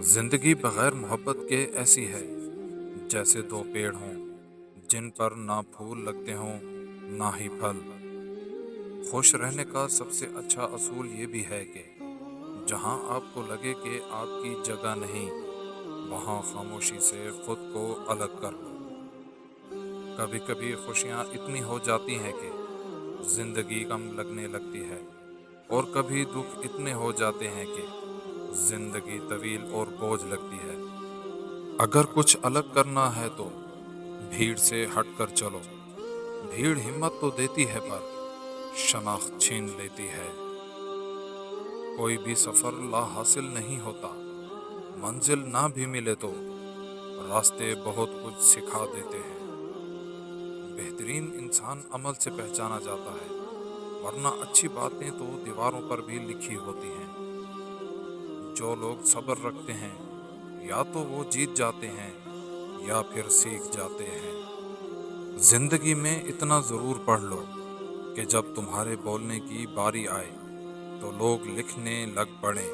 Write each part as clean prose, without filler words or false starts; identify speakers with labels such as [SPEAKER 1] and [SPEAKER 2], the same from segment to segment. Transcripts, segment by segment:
[SPEAKER 1] زندگی بغیر محبت کے ایسی ہے جیسے دو پیڑ ہوں جن پر نہ پھول لگتے ہوں نہ ہی پھل۔ خوش رہنے کا سب سے اچھا اصول یہ بھی ہے کہ جہاں آپ کو لگے کہ آپ کی جگہ نہیں، وہاں خاموشی سے خود کو الگ کر لو۔ کبھی کبھی خوشیاں اتنی ہو جاتی ہیں کہ زندگی کم لگنے لگتی ہے، اور کبھی دکھ اتنے ہو جاتے ہیں کہ زندگی طویل اور بوجھ لگتی ہے۔ اگر کچھ الگ کرنا ہے تو بھیڑ سے ہٹ کر چلو۔ بھیڑ ہمت تو دیتی ہے پر شناخت چھین لیتی ہے۔ کوئی بھی سفر لا حاصل نہیں ہوتا، منزل نہ بھی ملے تو راستے بہت کچھ سکھا دیتے ہیں۔ بہترین انسان عمل سے پہچانا جاتا ہے، ورنہ اچھی باتیں تو دیواروں پر بھی لکھی ہوتی ہیں۔ جو لوگ صبر رکھتے ہیں یا تو وہ جیت جاتے ہیں یا پھر سیکھ جاتے ہیں۔ زندگی میں اتنا ضرور پڑھ لو کہ جب تمہارے بولنے کی باری آئے تو لوگ لکھنے لگ پڑیں۔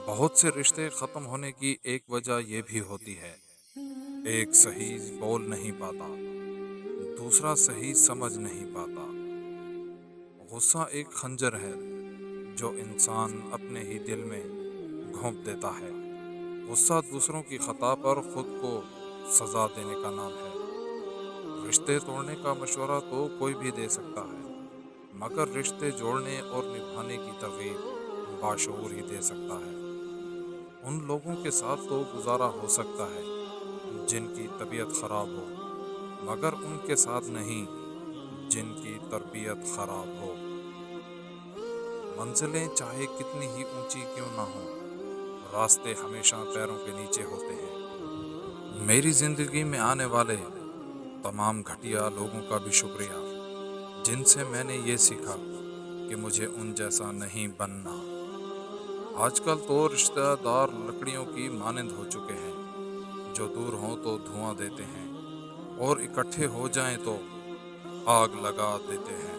[SPEAKER 1] بہت سے رشتے ختم ہونے کی ایک وجہ یہ بھی ہوتی ہے، ایک صحیح بول نہیں پاتا، دوسرا صحیح سمجھ نہیں پاتا۔ غصہ ایک خنجر ہے جو انسان اپنے ہی دل میں گھونپ دیتا ہے۔ غصہ دوسروں کی خطا پر خود کو سزا دینے کا نام ہے۔ رشتے توڑنے کا مشورہ تو کوئی بھی دے سکتا ہے، مگر رشتے جوڑنے اور نبھانے کی ترغیب باشعور ہی دے سکتا ہے۔ ان لوگوں کے ساتھ تو گزارا ہو سکتا ہے جن کی طبیعت خراب ہو، مگر ان کے ساتھ نہیں جن کی تربیت خراب ہو۔ منزلیں چاہے کتنی ہی اونچی کیوں نہ ہوں، راستے ہمیشہ پیروں کے نیچے ہوتے ہیں۔ میری زندگی میں آنے والے تمام گھٹیا لوگوں کا بھی شکریہ، جن سے میں نے یہ سیکھا کہ مجھے ان جیسا نہیں بننا۔ آج کل تو رشتہ دار لکڑیوں کی مانند ہو چکے ہیں، جو دور ہوں تو دھواں دیتے ہیں اور اکٹھے ہو جائیں تو آگ لگا دیتے ہیں۔